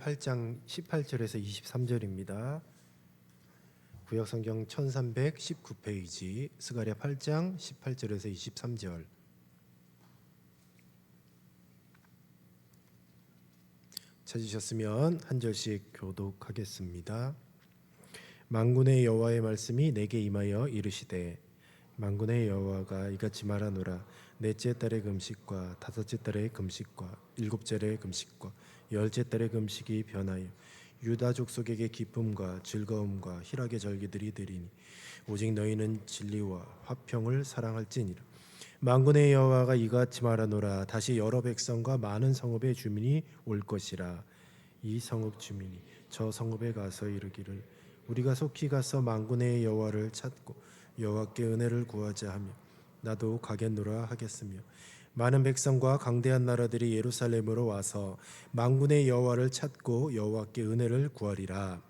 8장 18절에서 23절입니다. 구약성경 1319페이지 스가랴 8장 18절에서 23절. 찾으셨으면 한 절씩 교독하겠습니다. 만군의 여호와의 말씀이 내게 임하여 이르시되, 만군의 여호와가 이같이 말하노라. 넷째 달의 금식과 다섯째 달의 금식과 일곱째 달의 금식과 열째 달의 금식이 변하여 유다 족속에게 기쁨과 즐거움과 희락의 절기들이 되리니 오직 너희는 진리와 화평을 사랑할지니라. 만군의 여호와가 이같이 말하노라. 다시 여러 백성과 많은 성읍의 주민이 올 것이라. 이 성읍 주민이 저 성읍에 가서 이르기를, 우리가 속히 가서 만군의 여호와를 찾고 여호와께 은혜를 구하자 하며 나도 가겠노라 하겠으며, 많은 백성과 강대한 나라들이 예루살렘으로 와서 만군의 여호와를 찾고 여호와께 은혜를 구하리라.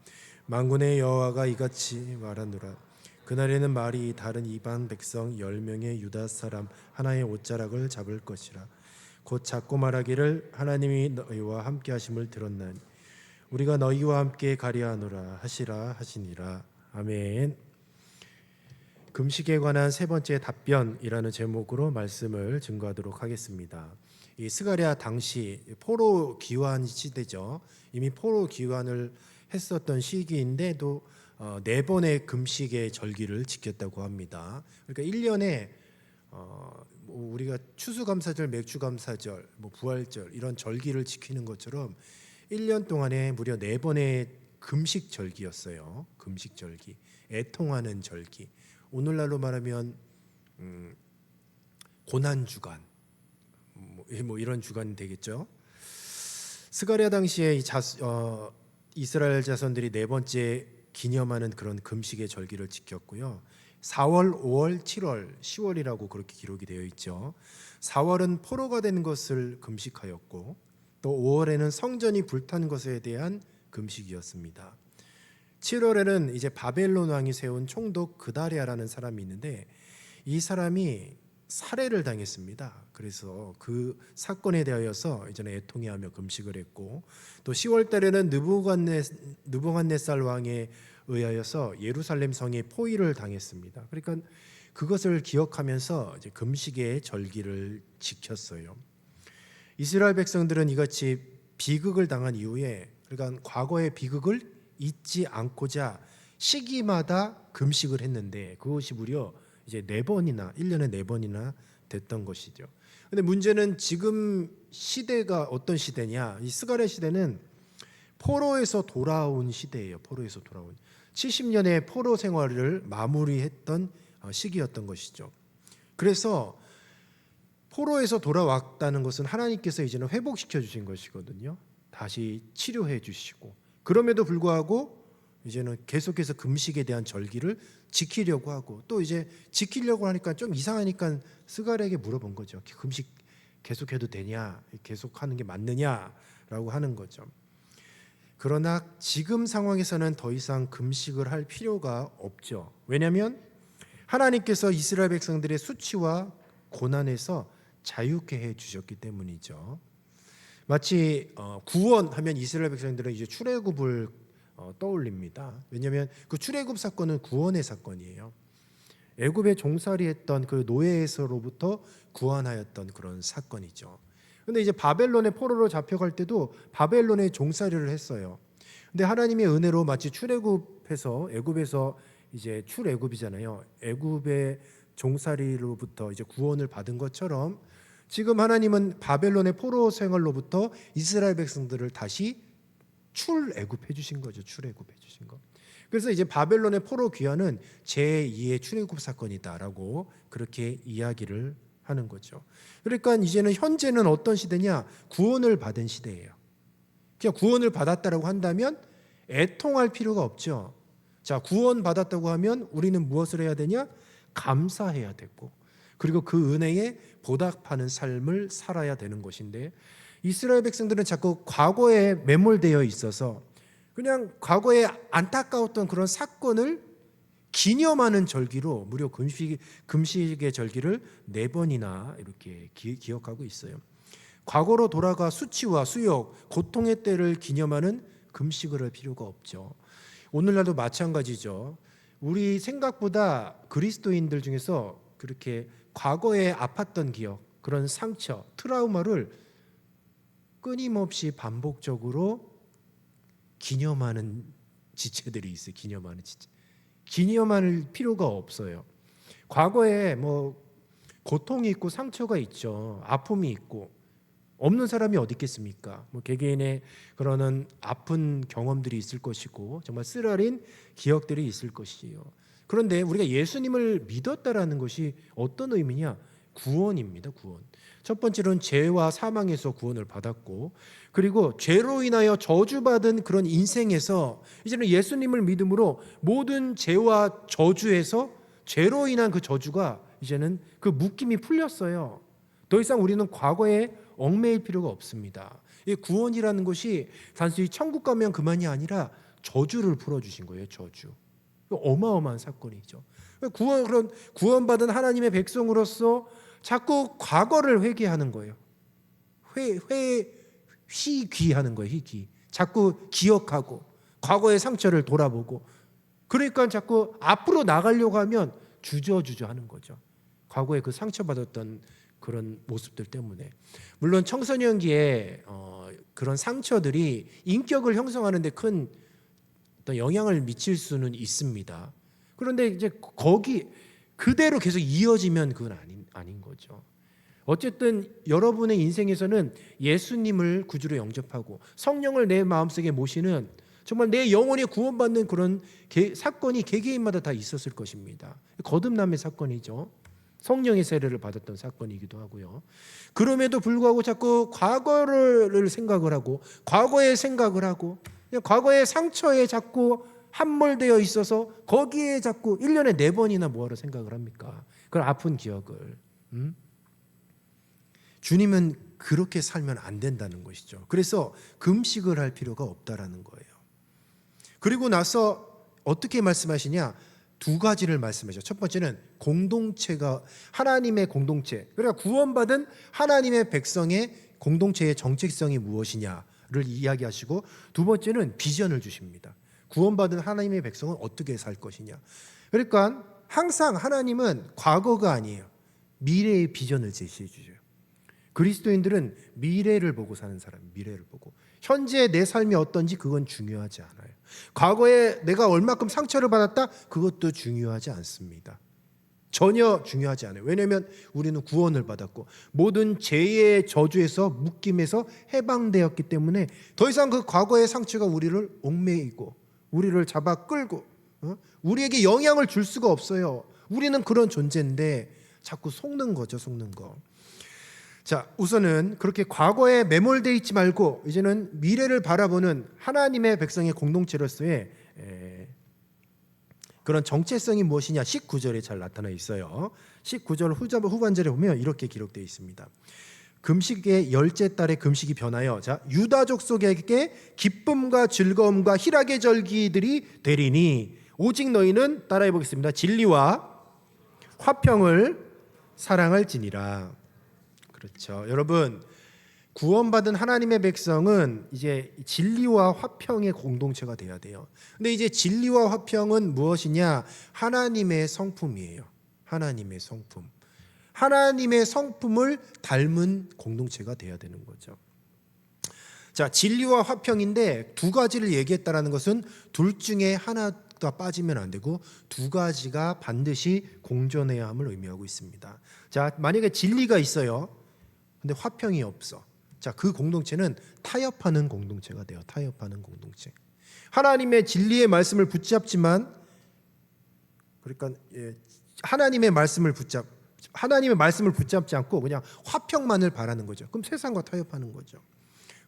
만군의 여호와가 이같이 말하노라. 그날에는 말이 다른 이방 백성 10명의 유다 사람 하나의 옷자락을 잡을 것이라. 곧 잡고 말하기를, 하나님이 너희와 함께 하심을 들었나니 우리가 너희와 함께 가리하노라 하시라 하시니라. 아멘. 금식에 관한 세 번째 답변이라는 제목으로 말씀을 증거하도록 하겠습니다. 이 스가랴 당시 포로 귀환 시대죠. 이미 포로 귀환을 했었던 시기인데도 네 번의 금식의 절기를 지켰다고 합니다. 그러니까 1년에 우리가 추수감사절, 맥주감사절, 부활절 이런 절기를 지키는 것처럼 1년 동안에 무려 4번의 금식 절기였어요. 금식 절기, 애통하는 절기. 오늘날로 말하면 고난 주간, 이런 주간이 되겠죠. 스가랴 당시에 이스라엘 자손들이 네 번째 기념하는 그런 금식의 절기를 지켰고요. 4월, 5월, 7월, 10월이라고 그렇게 기록이 되어 있죠. 4월은 포로가 된 것을 금식하였고, 또 5월에는 성전이 불탄 것에 대한 금식이었습니다. 7월에는 이제 바벨론 왕이 세운 총독 그다랴라는 사람이 있는데, 이 사람이 살해를 당했습니다. 그래서 그 사건에 대하여서 이제는 애통해하며 금식을 했고, 또 10월 달에는 느부갓네살 왕에 의하여서 예루살렘 성에 포위를 당했습니다. 그러니까 그것을 기억하면서 이제 금식의 절기를 지켰어요. 이스라엘 백성들은 이같이 비극을 당한 이후에, 그러니까 과거의 비극을 잊지 않고자 시기마다 금식을 했는데, 그것이 무려 이제 4번이나 1년에 4번이나 됐던 것이죠. 근데 문제는 지금 시대가 어떤 시대냐? 이 스가랴 시대는 포로에서 돌아온 시대예요. 포로에서 돌아온 70년의 포로 생활을 마무리했던 시기였던 것이죠. 그래서 포로에서 돌아왔다는 것은 하나님께서 이제는 회복시켜 주신 것이거든요. 다시 치료해 주시고, 그럼에도 불구하고 이제는 계속해서 금식에 대한 절기를 지키려고 하고, 또 이제 지키려고 하니까 좀 이상하니까 스가랴에게 물어본 거죠. 금식 계속해도 되냐? 계속하는 게 맞느냐라고 하는 거죠. 그러나 지금 상황에서는 더 이상 금식을 할 필요가 없죠. 왜냐하면 하나님께서 이스라엘 백성들의 수치와 고난에서 자유케 해 주셨기 때문이죠. 마치 구원하면 이스라엘 백성들은 이제 출애굽을 떠올립니다. 왜냐하면 그 출애굽 사건은 구원의 사건이에요. 애굽에 종살이했던 그 노예에서로부터 구원하였던 그런 사건이죠. 근데 이제 바벨론의 포로로 잡혀갈 때도 바벨론에 종살이를 했어요. 근데 하나님의 은혜로 마치 출애굽해서 애굽에서 이제 출애굽이잖아요. 애굽의 종살이로부터 이제 구원을 받은 것처럼 지금 하나님은 바벨론의 포로 생활로부터 이스라엘 백성들을 다시 출애굽해 주신 거죠. 출애굽해 주신 거. 그래서 이제 바벨론의 포로 귀환은 제2의 출애굽 사건이다라고 그렇게 이야기를 하는 거죠. 그러니까 이제는 현재는 어떤 시대냐? 구원을 받은 시대예요. 그냥 구원을 받았다라고 한다면 애통할 필요가 없죠. 자, 구원 받았다고 하면 우리는 무엇을 해야 되냐? 감사해야 되고, 그리고 그 은혜에 보답하는 삶을 살아야 되는 것인데, 이스라엘 백성들은 자꾸 과거에 매몰되어 있어서 그냥 과거에 안타까웠던 그런 사건을 기념하는 절기로 무려 금식의 절기를 4번이나 이렇게 기억하고 있어요. 과거로 돌아가 수치와 수욕, 고통의 때를 기념하는 금식을 할 필요가 없죠. 오늘날도 마찬가지죠. 우리 생각보다 그리스도인들 중에서 그렇게 과거에 아팠던 기억, 그런 상처, 트라우마를 끊임없이 반복적으로 기념하는 지체들이 있어요. 기념하는 지체. 기념할 필요가 없어요. 과거에 뭐 고통이 있고 상처가 있죠. 아픔이 있고 없는 사람이 어디 있겠습니까? 뭐 개개인의 그러는 아픈 경험들이 있을 것이고 정말 쓰라린 기억들이 있을 것이에요. 그런데 우리가 예수님을 믿었다라는 것이 어떤 의미냐? 구원입니다. 구원. 첫 번째로는 죄와 사망에서 구원을 받았고, 그리고 죄로 인하여 저주받은 그런 인생에서 이제는 예수님을 믿음으로 모든 죄와 저주에서 죄로 인한 그 저주가 이제는 그 묶임이 풀렸어요. 더 이상 우리는 과거에 얽매일 필요가 없습니다. 이 구원이라는 것이 단순히 천국 가면 그만이 아니라 저주를 풀어주신 거예요. 저주. 어마어마한 사건이죠. 그런 구원받은 하나님의 백성으로서 자꾸 과거를 회개하는 거예요. 희귀하는 거예요. 희귀. 자꾸 기억하고 과거의 상처를 돌아보고, 그러니까 자꾸 앞으로 나가려고 하면 주저주저 하는 거죠. 과거에 그 상처받았던 그런 모습들 때문에. 물론 청소년기에 그런 상처들이 인격을 형성하는 데 큰 어떤 영향을 미칠 수는 있습니다. 그런데 이제 거기 그대로 계속 이어지면 그건 아닌 거죠. 어쨌든 여러분의 인생에서는 예수님을 구주로 영접하고 성령을 내 마음속에 모시는 정말 내 영혼이 구원받는 그런 사건이 개개인마다 다 있었을 것입니다. 거듭남의 사건이죠. 성령의 세례를 받았던 사건이기도 하고요. 그럼에도 불구하고 자꾸 과거를 생각을 하고 과거의 생각을 하고 과거의 상처에 자꾸 함몰되어 있어서 거기에 자꾸 1년에 4번이나 뭐하러 생각을 합니까? 그런 아픈 기억을. 주님은 그렇게 살면 안 된다는 것이죠. 그래서 금식을 할 필요가 없다라는 거예요. 그리고 나서 어떻게 말씀하시냐? 2가지를 말씀하셔요. 첫 번째는 공동체가 하나님의 공동체, 그러니까 구원받은 하나님의 백성의 공동체의 정체성이 무엇이냐를 이야기하시고, 두 번째는 비전을 주십니다. 구원받은 하나님의 백성은 어떻게 살 것이냐. 그러니까 항상 하나님은 과거가 아니에요. 미래의 비전을 제시해 주셔요. 그리스도인들은 미래를 보고 사는 사람, 미래를 보고. 현재 내 삶이 어떤지 그건 중요하지 않아요. 과거에 내가 얼마큼 상처를 받았다, 그것도 중요하지 않습니다. 전혀 중요하지 않아요. 왜냐하면 우리는 구원을 받았고 모든 죄의 저주에서 묶임에서 해방되었기 때문에 더 이상 그 과거의 상처가 우리를 얽매이고 우리를 잡아 끌고 우리에게 영향을 줄 수가 없어요. 우리는 그런 존재인데 자꾸 속는 거죠. 속는 거. 자, 우선은 그렇게 과거에 매몰되어 있지 말고 이제는 미래를 바라보는 하나님의 백성의 공동체로서의 그런 정체성이 무엇이냐 19절에 잘 나타나 있어요. 19절 후반절에 보면 이렇게 기록되어 있습니다. 금식의 열째 달에 금식이 변하여 유다족 속에게 기쁨과 즐거움과 희락의 절기들이 되리니 오직 너희는, 따라해 보겠습니다, 진리와 화평을 사랑할지니라. 그렇죠. 여러분, 구원받은 하나님의 백성은 이제 진리와 화평의 공동체가 돼야 돼요. 근데 이제 진리와 화평은 무엇이냐? 하나님의 성품이에요. 하나님의 성품. 하나님의 성품을 닮은 공동체가 돼야 되는 거죠. 자, 진리와 화평인데 2가지를 얘기했다라는 것은 둘 중에 하나가 빠지면 안 되고 2가지가 반드시 공존해야 함을 의미하고 있습니다. 자, 만약에 진리가 있어요. 근데 화평이 없어. 자, 그 공동체는 타협하는 공동체가 돼요. 타협하는 공동체. 하나님의 진리의 말씀을 붙잡지만, 그러니까 하나님의 말씀을 붙잡지 않고 그냥 화평만을 바라는 거죠. 그럼 세상과 타협하는 거죠.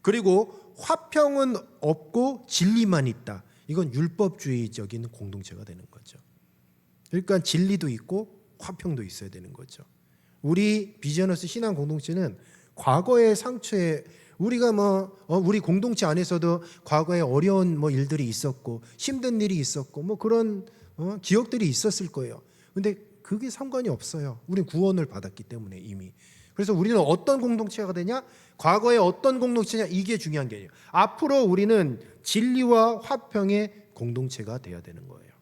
그리고 화평은 없고 진리만 있다. 이건 율법주의적인 공동체가 되는 거죠. 그러니까 진리도 있고 화평도 있어야 되는 거죠. 우리 비전어스 신앙 공동체는 과거의 상처에 우리가 우리 공동체 안에서도 과거에 어려운 일들이 있었고 힘든 일이 있었고 그런 기억들이 있었을 거예요. 근데 그게 상관이 없어요. 우린 구원을 받았기 때문에 이미 그래서 우리는 어떤 공동체가 되냐? 과거에 어떤 공동체냐? 이게 중요한 게 아니에요. 앞으로 우리는 진리와 화평의 공동체가 돼야 되는 거예요.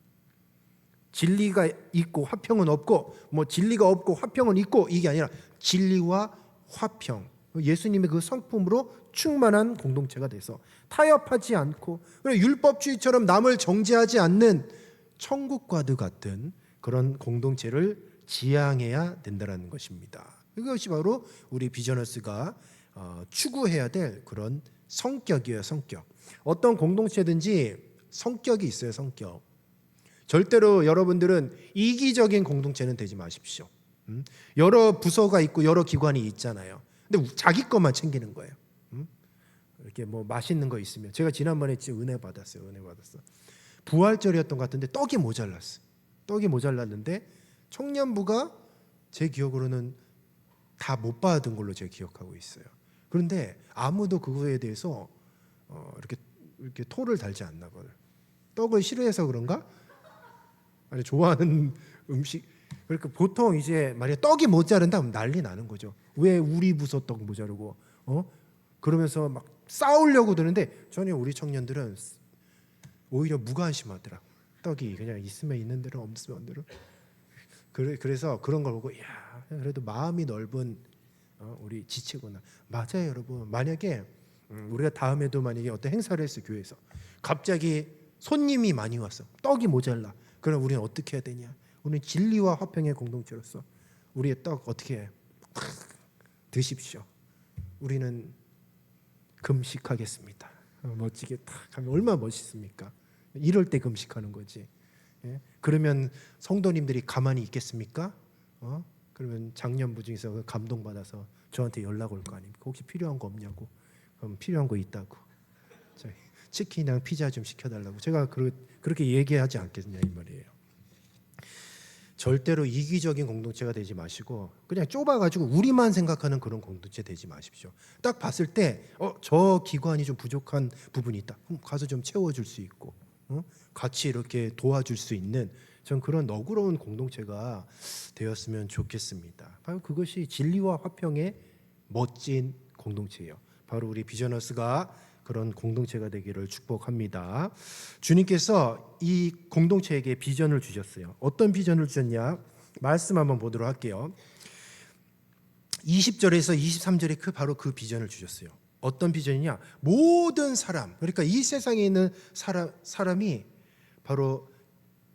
진리가 있고 화평은 없고, 뭐 진리가 없고 화평은 있고, 이게 아니라 진리와 화평, 예수님의 그 성품으로 충만한 공동체가 돼서 타협하지 않고 율법주의처럼 남을 정죄하지 않는 천국과도 같은 그런 공동체를 지향해야 된다는 것입니다. 이것이 바로 우리 비저너스가 추구해야 될 그런 성격이에요. 성격. 어떤 공동체든지 성격이 있어요. 성격. 절대로 여러분들은 이기적인 공동체는 되지 마십시오. 여러 부서가 있고 여러 기관이 있잖아요. 근데 자기 것만 챙기는 거예요. 이렇게 뭐 맛있는 거 있으면, 제가 지난번에 진짜 은혜 받았어. 부활절이었던 것 같은데 떡이 모자랐어. 떡이 모자랐는데 청년부가 제 기억으로는 다 못 받은 걸로 제가 기억하고 있어요. 그런데 아무도 그거에 대해서 이렇게 토를 달지 않나 봐요. 떡을 싫어해서 그런가? 아니, 좋아하는 음식. 그러니까 보통 이제 만약 떡이 모자른다 하면 난리 나는 거죠. 왜 우리 부서 떡 모자르고 그러면서 막 싸우려고 드는데, 전혀 우리 청년들은 오히려 무관심하더라. 떡이 그냥 있으면 있는 대로 없으면 없는 대로. 그래서 그런 걸 보고, 야, 그래도 마음이 넓은 우리 지체구나. 맞아요, 여러분. 만약에 우리가 다음에도 만약에 어떤 행사를 했어, 교회에서 갑자기 손님이 많이 왔어, 떡이 모자라. 그럼 우리는 어떻게 해야 되냐? 우리는 진리와 화평의 공동체로서 우리의 떡 어떻게 해? 드십시오. 우리는 금식하겠습니다. 멋지게 탁 하면 얼마나 멋있습니까? 이럴 때 금식하는 거지. 예? 그러면 성도님들이 가만히 있겠습니까? 그러면 장년부 중에서 감동받아서 저한테 연락 올 거 아닙니까? 혹시 필요한 거 없냐고. 그럼 필요한 거 있다고. 치킨이랑 피자 좀 시켜달라고. 제가 그렇게 얘기하지 않겠냐 이 말이에요. 절대로 이기적인 공동체가 되지 마시고 그냥 좁아가지고 우리만 생각하는 그런 공동체 되지 마십시오. 딱 봤을 때 저 기관이 좀 부족한 부분이 있다. 그럼 가서 좀 채워줄 수 있고 같이 이렇게 도와줄 수 있는 전 그런 너그러운 공동체가 되었으면 좋겠습니다. 바로 그것이 진리와 화평의 멋진 공동체예요. 바로 우리 비저너스가 그런 공동체가 되기를 축복합니다. 주님께서 이 공동체에게 비전을 주셨어요. 어떤 비전을 주셨냐? 말씀 한번 보도록 할게요. 20절에서 23절에 바로 그 비전을 주셨어요. 어떤 비전이냐? 모든 사람, 그러니까 이 세상에 있는 사람이 바로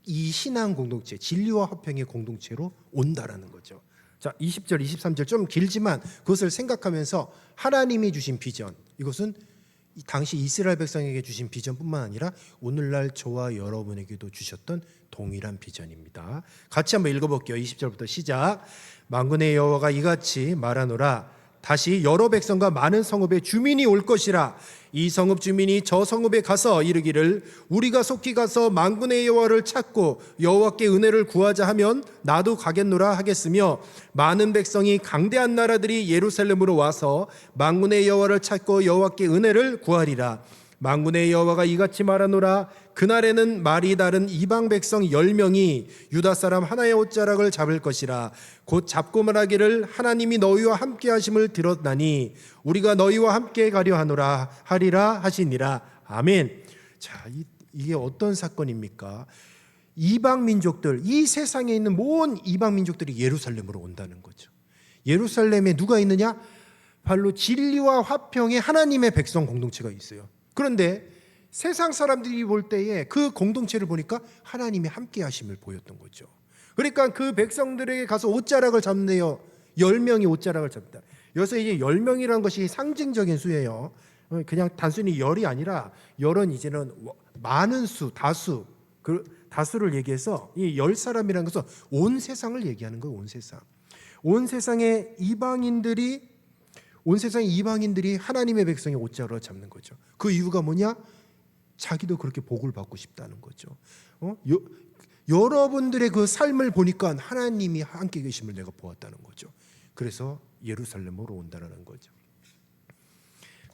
이 신앙 공동체, 진리와 화평의 공동체로 온다라는 거죠. 자, 20절, 23절 좀 길지만 그것을 생각하면서 하나님이 주신 비전, 이것은 당시 이스라엘 백성에게 주신 비전뿐만 아니라 오늘날 저와 여러분에게도 주셨던 동일한 비전입니다. 같이 한번 읽어볼게요. 20절부터 시작. 만군의 여호와가 이같이 말하노라. 다시 여러 백성과 많은 성읍의 주민이 올 것이라. 이 성읍 주민이 저 성읍에 가서 이르기를 우리가 속히 가서 만군의 여호와를 찾고 여호와께 은혜를 구하자 하면 나도 가겠노라 하겠으며, 많은 백성이 강대한 나라들이 예루살렘으로 와서 만군의 여호와를 찾고 여호와께 은혜를 구하리라. 만군의 여호와가 이같이 말하노라. 그날에는 말이 다른 이방 백성 10명이 유다 사람 하나의 옷자락을 잡을 것이라. 곧 잡고 말하기를 하나님이 너희와 함께 하심을 들었나니 우리가 너희와 함께 가려 하리라 하시니라. 아멘. 자, 이게 어떤 사건입니까? 이방 민족들, 이 세상에 있는 모든 이방 민족들이 예루살렘으로 온다는 거죠. 예루살렘에 누가 있느냐? 바로 진리와 화평의 하나님의 백성 공동체가 있어요. 그런데 세상 사람들이 볼 때에 그 공동체를 보니까 하나님이 함께 하심을 보였던 거죠. 그러니까 그 백성들에게 가서 옷자락을 잡네요. 10명이 옷자락을 잡다. 여기서 이제 10명이라는 것이 상징적인 수예요. 그냥 단순히 열이 아니라 열은 이제는 많은 수, 다수, 그 다수를 얘기해서 이 10사람이라는 것은 온 세상을 얘기하는 거예요. 온 세상. 온 세상의 이방인들이 하나님의 백성의 옷자락을 잡는 거죠. 그 이유가 뭐냐? 자기도 그렇게 복을 받고 싶다는 거죠. 여러분들의 그 삶을 보니까 하나님이 함께 계심을 내가 보았다는 거죠. 그래서 예루살렘으로 온다는 거죠.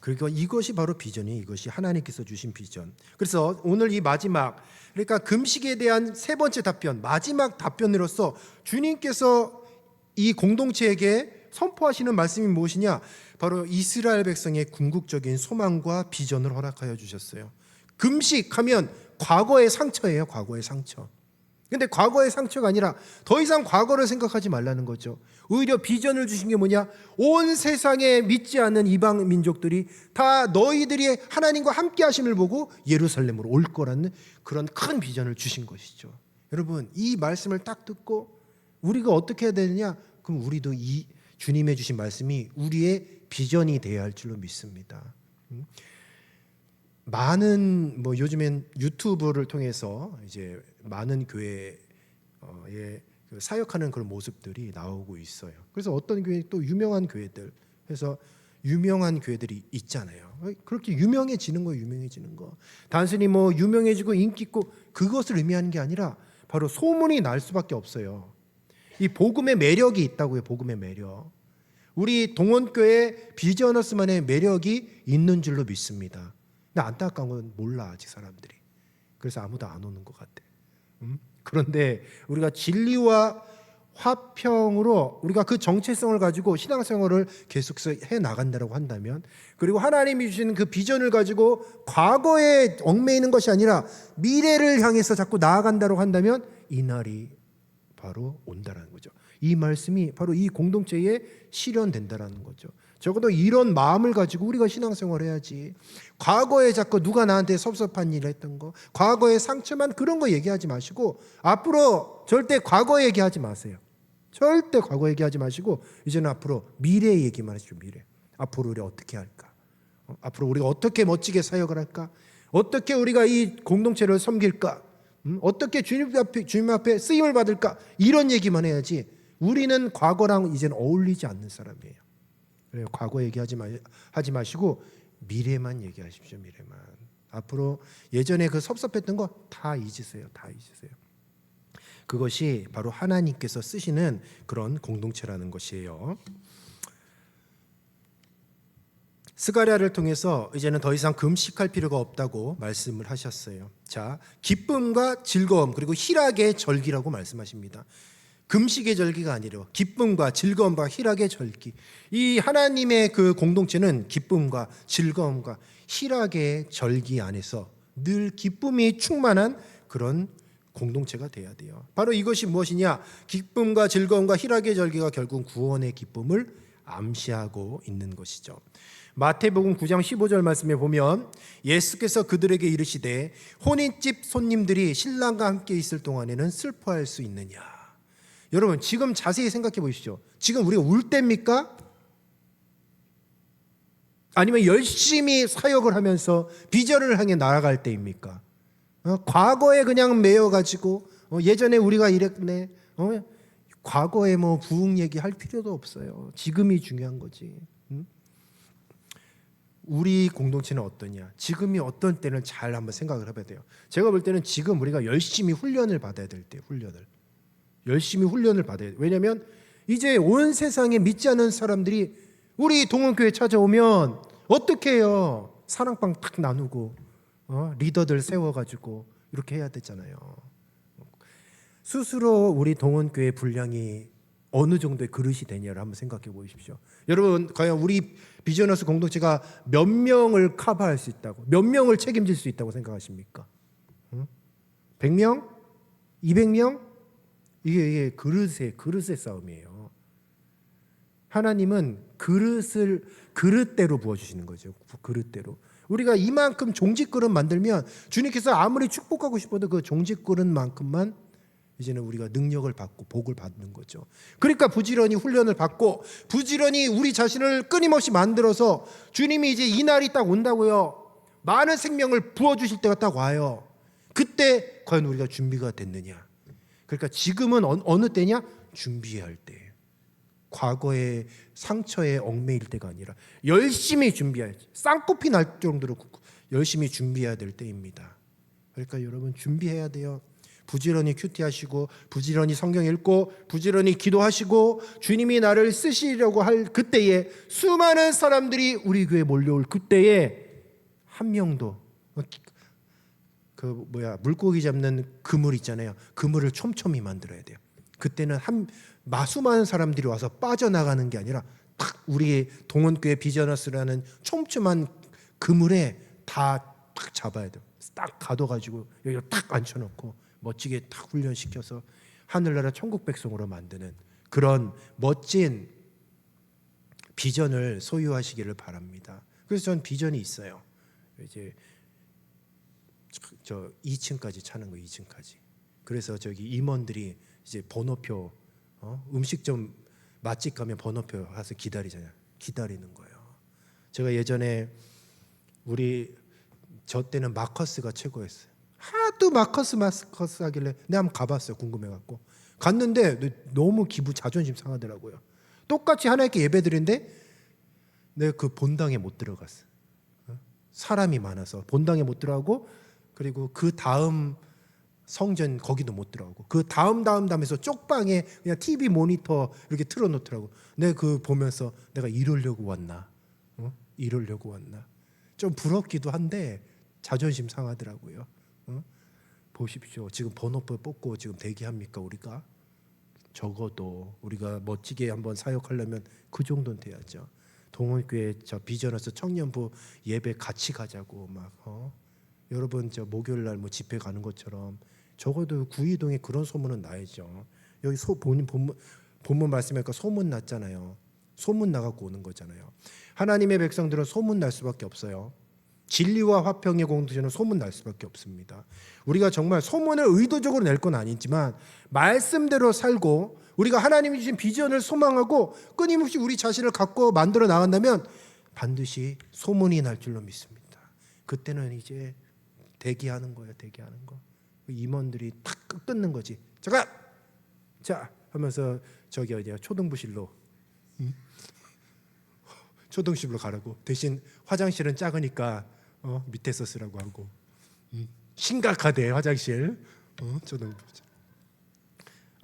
그러니까 이것이 바로 비전이에요. 이것이 하나님께서 주신 비전. 그래서 오늘 이 마지막, 그러니까 금식에 대한 세 번째 답변, 마지막 답변으로서 주님께서 이 공동체에게 선포하시는 말씀이 무엇이냐? 바로 이스라엘 백성의 궁극적인 소망과 비전을 허락하여 주셨어요. 금식하면 과거의 상처예요. 과거의 상처. 근데 과거의 상처가 아니라 더 이상 과거를 생각하지 말라는 거죠. 오히려 비전을 주신 게 뭐냐? 온 세상에 믿지 않는 이방 민족들이 다 너희들이 하나님과 함께 하심을 보고 예루살렘으로 올 거라는 그런 큰 비전을 주신 것이죠. 여러분, 이 말씀을 딱 듣고 우리가 어떻게 해야 되느냐? 그럼 우리도 이 주님의 주신 말씀이 우리의 비전이 되어야 할 줄로 믿습니다. 많은 요즘엔 유튜브를 통해서 이제 많은 교회에 사역하는 그런 모습들이 나오고 있어요. 그래서 어떤 교회 또 유명한 교회들 해서 유명한 교회들이 있잖아요. 그렇게 유명해지는 거, 유명해지는 거. 단순히 유명해지고 인기 있고 그것을 의미하는 게 아니라 바로 소문이 날 수밖에 없어요. 이 복음의 매력이 있다고요. 복음의 매력. 우리 동원교회 비전어스만의 매력이 있는 줄로 믿습니다. 근데 안타까운 건 몰라 아직 사람들이. 그래서 아무도 안 오는 것 같아. 그런데 우리가 진리와 화평으로 우리가 그 정체성을 가지고 신앙생활을 계속해서 해 나간다고 한다면, 그리고 하나님이 주시는 그 비전을 가지고 과거에 얽매이는 것이 아니라 미래를 향해서 자꾸 나아간다고 한다면 이 날이 바로 온다라는 거죠. 이 말씀이 바로 이 공동체에 실현된다라는 거죠. 적어도 이런 마음을 가지고 우리가 신앙생활을 해야지. 과거에 자꾸 누가 나한테 섭섭한 일을 했던 거, 과거의 상처만 그런 거 얘기하지 마시고 앞으로 절대 과거 얘기하지 마세요. 절대 과거 얘기하지 마시고 이제는 앞으로 미래 얘기만 하시죠. 미래. 앞으로 우리 어떻게 할까? 앞으로 우리가 어떻게 멋지게 사역을 할까? 어떻게 우리가 이 공동체를 섬길까? 어떻게 주님 앞에 쓰임을 받을까? 이런 얘기만 해야지. 우리는 과거랑 이제는 어울리지 않는 사람이에요. 과거 얘기하지 마시고 미래만 얘기하십시오. 미래만. 앞으로 예전에 그 섭섭했던 거 다 잊으세요. 다 잊으세요. 그것이 바로 하나님께서 쓰시는 그런 공동체라는 것이에요. 스가랴를 통해서 이제는 더 이상 금식할 필요가 없다고 말씀을 하셨어요. 자, 기쁨과 즐거움 그리고 희락의 절기라고 말씀하십니다. 금식의 절기가 아니라 기쁨과 즐거움과 희락의 절기. 이 하나님의 그 공동체는 기쁨과 즐거움과 희락의 절기 안에서 늘 기쁨이 충만한 그런 공동체가 돼야 돼요. 바로 이것이 무엇이냐? 기쁨과 즐거움과 희락의 절기가 결국 구원의 기쁨을 암시하고 있는 것이죠. 마태복음 9장 15절 말씀에 보면 예수께서 그들에게 이르시되 혼인집 손님들이 신랑과 함께 있을 동안에는 슬퍼할 수 있느냐. 여러분 지금 자세히 생각해 보십시오. 지금 우리가 울 때입니까? 아니면 열심히 사역을 하면서 비전을 향해 나아갈 때입니까? 과거에 그냥 매여가지고 예전에 우리가 이랬네. 과거에 부흥 얘기할 필요도 없어요. 지금이 중요한 거지. 우리 공동체는 어떠냐? 지금이 어떤 때는 잘 한번 생각을 해봐야 돼요. 제가 볼 때는 지금 우리가 열심히 훈련을 받아야 될 때, 열심히 훈련을 받아야 돼요. 왜냐하면 이제 온 세상에 믿지 않는 사람들이 우리 동원교회 찾아오면 어떻게 해요? 사랑방 탁 나누고 리더들 세워가지고 이렇게 해야 되잖아요. 스스로 우리 동원교회 분량이 어느 정도의 그릇이 되냐를 한번 생각해 보십시오. 여러분 과연 우리 비전어스 공동체가 몇 명을 커버할 수 있다고, 몇 명을 책임질 수 있다고 생각하십니까? 100명? 200명? 이게 그릇의 싸움이에요. 하나님은 그릇대로 부어주시는 거죠. 그릇대로. 우리가 이만큼 종짓그릇 만들면 주님께서 아무리 축복하고 싶어도 그 종짓그릇만큼만 이제는 우리가 능력을 받고 복을 받는 거죠. 그러니까 부지런히 훈련을 받고 부지런히 우리 자신을 끊임없이 만들어서 주님이 이제 이 날이 딱 온다고요. 많은 생명을 부어주실 때가 딱 와요. 그때 과연 우리가 준비가 됐느냐. 그러니까 지금은 어느 때냐? 준비해야 할 때. 과거의 상처에 얽매일 때가 아니라 열심히 준비해야지. 쌍코피 날 정도로 열심히 준비해야 될 때입니다. 그러니까 여러분 준비해야 돼요. 부지런히 큐티하시고 부지런히 성경 읽고 부지런히 기도하시고 주님이 나를 쓰시려고 할 그때에 수많은 사람들이 우리 교회에 몰려올 그때에 한 명도 물고기 잡는 그물 있잖아요. 그물을 촘촘히 만들어야 돼요. 그때는 마수많은 사람들이 와서 빠져나가는 게 아니라 딱 우리 동원교회 비전하우스라는 촘촘한 그물에 다 딱 잡아야 돼요. 딱 가둬가지고 여기다 딱 앉혀놓고 멋지게 딱 훈련시켜서 하늘나라 천국 백성으로 만드는 그런 멋진 비전을 소유하시기를 바랍니다. 그래서 전 비전이 있어요. 이제 저 2층까지 차는 거, 2층까지. 그래서 저기 임원들이 이제 번호표, 음식점 맛집 가면 번호표 가서 기다리잖아요. 기다리는 거예요. 제가 예전에 저 때는 마커스가 최고였어요. 하도 마커스 하길래 내가 한번 가봤어요. 궁금해갖고 갔는데 너무 자존심 상하더라고요. 똑같이 하나님께 예배드리는데 내가 그 본당에 못 들어갔어요. 사람이 많아서 본당에 못 들어가고, 그리고 그 다음 성전 거기도 못 들어가고, 그 다음에서 쪽방에 그냥 TV 모니터 이렇게 틀어놓더라고. 내가 그 보면서 내가 이러려고 왔나? 이러려고 왔나? 좀 부럽기도 한데 자존심 상하더라고요. 보십시오. 지금 번호표 뽑고 지금 대기합니까 우리가? 적어도 우리가 멋지게 한번 사역하려면 그 정도는 돼야죠. 동원교회 저 비전하우스 청년부 예배 같이 가자고 여러분 저 목요일 날 뭐 집회 가는 것처럼 적어도 구이동에 그런 소문은 나야죠. 여기 본문 말씀이니까 소문 났잖아요. 소문 나갖고 오는 거잖아요. 하나님의 백성들은 소문 날 수밖에 없어요. 진리와 화평의 공동체는 소문 날 수밖에 없습니다. 우리가 정말 소문을 의도적으로 낼 건 아니지만 말씀대로 살고 우리가 하나님이 주신 비전을 소망하고 끊임없이 우리 자신을 갖고 만들어 나간다면 반드시 소문이 날 줄로 믿습니다. 그때는 이제 대기하는 거예요. 대기하는 거. 임원들이 탁 끊는 거지. 잠깐! 자! 하면서 저기 어디야 초등부실로 초등실로 가라고. 대신 화장실은 작으니까 밑에서 쓰라고 하고. 심각하대 화장실. 초등부실.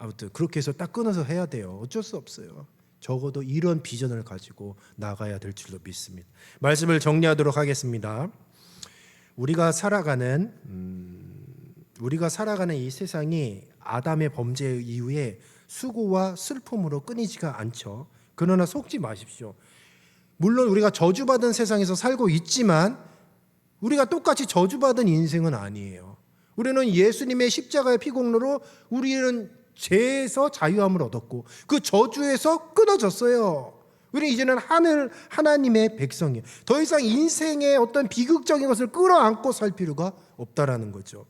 아무튼 그렇게 해서 딱 끊어서 해야 돼요. 어쩔 수 없어요. 적어도 이런 비전을 가지고 나가야 될 줄로 믿습니다. 말씀을 정리하도록 하겠습니다. 우리가 살아가는 이 세상이 아담의 범죄 이후에 수고와 슬픔으로 끊이지가 않죠. 그러나 속지 마십시오. 물론 우리가 저주받은 세상에서 살고 있지만 우리가 똑같이 저주받은 인생은 아니에요. 우리는 예수님의 십자가의 피공로로 우리는 죄에서 자유함을 얻었고 그 저주에서 끊어졌어요. 우리는 이제는 하나님의 백성이에요. 더 이상 인생의 어떤 비극적인 것을 끌어안고 살 필요가 없다라는 거죠.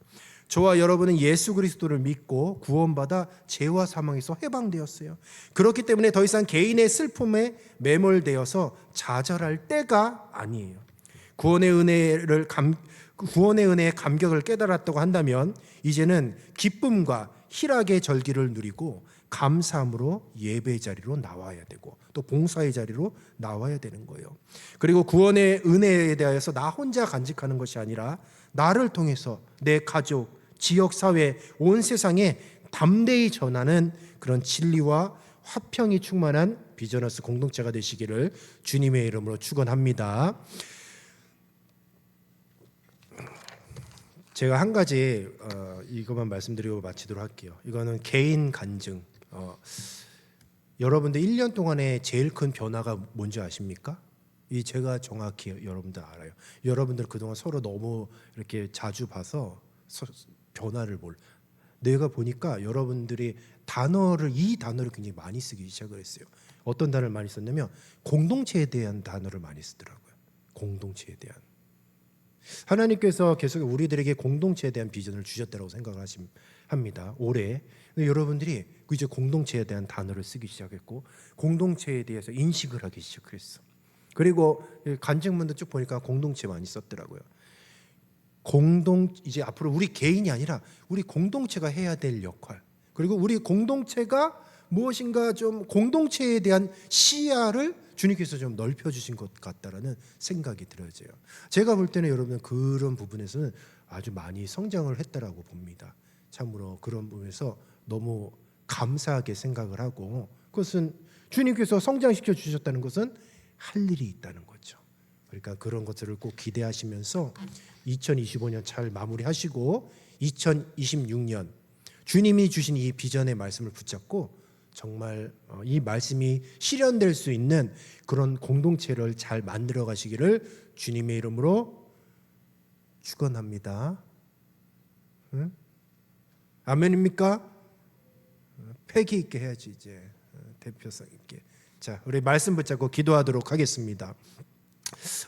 저와 여러분은 예수 그리스도를 믿고 구원받아 죄와 사망에서 해방되었어요. 그렇기 때문에 더 이상 개인의 슬픔에 매몰되어서 좌절할 때가 아니에요. 구원의 은혜의 감격을 깨달았다고 한다면 이제는 기쁨과 희락의 절기를 누리고 감사함으로 예배의 자리로 나와야 되고 또 봉사의 자리로 나와야 되는 거예요. 그리고 구원의 은혜에 대하여서 나 혼자 간직하는 것이 아니라 나를 통해서 내 가족, 지역, 사회, 온 세상에 담대히 전하는 그런 진리와 화평이 충만한 비전하우스 공동체가 되시기를 주님의 이름으로 축원합니다. 제가 한 가지 이것만 말씀드리고 마치도록 할게요. 이거는 개인 간증. 여러분들 1년 동안에 제일 큰 변화가 뭔지 아십니까? 이 제가 정확히 여러분들 알아요. 여러분들 그동안 서로 너무 이렇게 자주 봐서 변화를 내가 보니까 여러분들이 이 단어를 굉장히 많이 쓰기 시작을 했어요. 어떤 단어를 많이 썼냐면 공동체에 대한 단어를 많이 쓰더라고요. 공동체에 대한. 하나님께서 계속 우리들에게 공동체에 대한 비전을 주셨다고 생각합니다. 올해. 근데 여러분들이 이제 공동체에 대한 단어를 쓰기 시작했고 공동체에 대해서 인식을 하기 시작했어. 그리고 간증문도 쭉 보니까 공동체 많이 썼더라고요. 이제 앞으로 우리 개인이 아니라 우리 공동체가 해야 될 역할, 그리고 우리 공동체가 무엇인가 좀 공동체에 대한 시야를 주님께서 좀 넓혀주신 것 같다라는 생각이 들어져요. 제가 볼 때는 여러분 그런 부분에서는 아주 많이 성장을 했다라고 봅니다. 참으로 그런 부분에서 너무 감사하게 생각을 하고, 그것은 주님께서 성장시켜 주셨다는 것은 할 일이 있다는 거죠. 그러니까 그런 것들을 꼭 기대하시면서 2025년 잘 마무리하시고 2026년 주님이 주신 이 비전의 말씀을 붙잡고 정말 이 말씀이 실현될 수 있는 그런 공동체를 잘 만들어 가시기를 주님의 이름으로 축원합니다. 응? 아멘입니까? 패기 있게 해야지 이제 대표성 있게. 자, 우리 말씀 붙잡고 기도하도록 하겠습니다.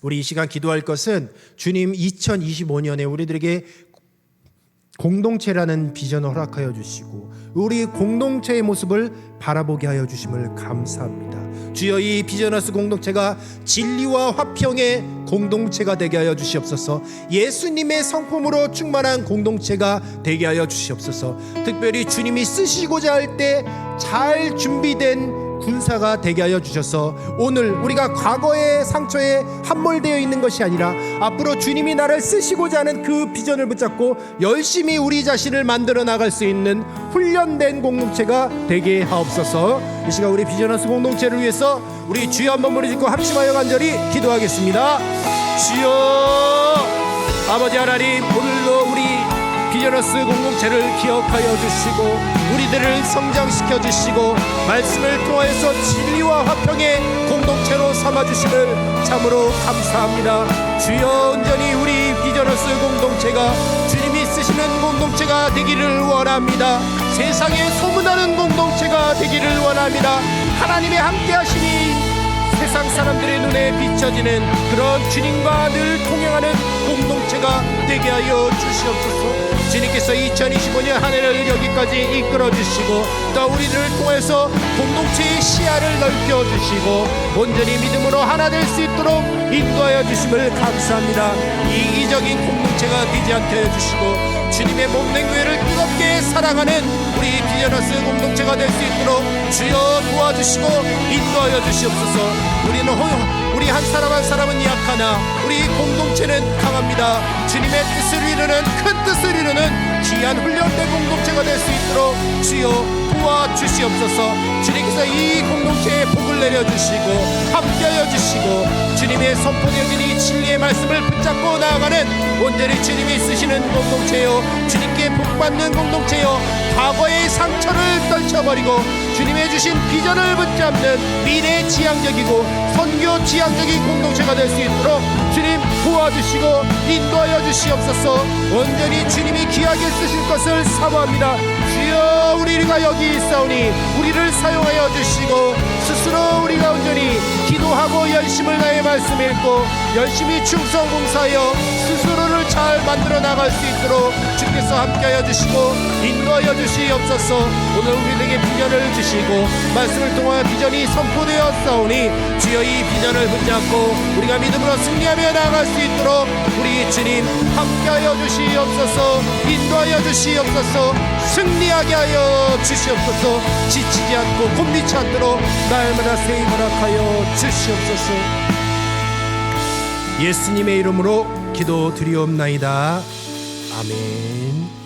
우리 이 시간 기도할 것은 주님 2025년에 우리들에게 공동체라는 비전을 허락하여 주시고 우리 공동체의 모습을 바라보게 하여 주심을 감사합니다. 주여, 이 비전하우스 공동체가 진리와 화평의 공동체가 되게 하여 주시옵소서. 예수님의 성품으로 충만한 공동체가 되게 하여 주시옵소서. 특별히 주님이 쓰시고자 할 때 잘 준비된 군사가 되게 하여 주셔서 오늘 우리가 과거의 상처에 함몰되어 있는 것이 아니라 앞으로 주님이 나를 쓰시고자 하는 그 비전을 붙잡고 열심히 우리 자신을 만들어 나갈 수 있는 훈련된 공동체가 되게 하옵소서. 이 시간 우리 비전하우스 공동체를 위해서 우리 주여 한번 머리 짚고 합심하여 간절히 기도하겠습니다. 주여, 아버지 하나님, 오늘도 우리 비전하우스 공동체를 기억하여 주시고 우리들을 성장시켜 주시고 말씀을 통하여서 진리와 화평의 공동체로 삼아주심을 참으로 감사합니다. 주여, 온전히 우리 비전하우스 공동체가 주님이 쓰시는 공동체가 되기를 원합니다. 세상에 소문나는 공동체가 되기를 원합니다. 하나님의 함께 하시니 세상 사람들의 눈에 비춰지는 그런 주님과 늘 동행하는 공동체가 되게 하여 주시옵소서. 주님께서 2025년 한 해를 여기까지 이끌어 주시고 또 우리들을 통해서 공동체의 시야를 넓혀 주시고 온전히 믿음으로 하나 될 수 있도록 인도하여 주심을 감사합니다. 이기적인 공동체가 되지 않게 해 주시고 주님의 몸된 교회를 뜨겁게 사랑하는 우리 비전하우스 공동체가 될 수 있도록 주여 도와주시고 인도하여 주시옵소서. 우리 한 사람 한 사람은 약하나 우리 공동체는 강합니다. 주님의 뜻을 이루는 큰 뜻을 이루는 귀한 훈련된 공동체가 될 수 있도록 주여 도와주시옵소서. 주님께서 이 공동체에 복을 내려주시고 함께하여 주시고 주님의 선포되어진 이 진리의 말씀을 붙잡고 나아가는 온전히 주님이 쓰시는 공동체요, 주님께 복받는 공동체요, 과거의 상처를 떨쳐버리고 주님의 주신 비전을 붙잡는 미래 지향적이고 선교 지향적인 공동체가 될 수 있도록 주님 도와주시고 인도하여 주시옵소서. 온전히 주님이 귀하게 쓰실 것을 사모합니다. 주여, 우리가 여기 있사오니 우리를 사용하여 주시고 스스로 우리가 온전히 기도하고 열심을 다해 말씀 읽고 열심히 충성 봉사하여 스스로를 잘 만들어 나갈 수 있도록 주께서 함께하여 주시고 인도하여 주시옵소서. 오늘 우리에게 비전을 주시고 말씀을 통하여 비전이 선포되었사오니 주여, 이 비전을 붙잡고 우리가 믿음으로 승리하며 나아갈 수 있도록 우리 주님 함께하여 주시옵소서. 인도하여 주시옵소서. 승리하게 하여 주시옵소서. 지치지 않고 곤비치 않도록 날마다 세임을 허락하여 주시옵소서. 예수님의 이름으로 기도드리옵나이다. 아멘.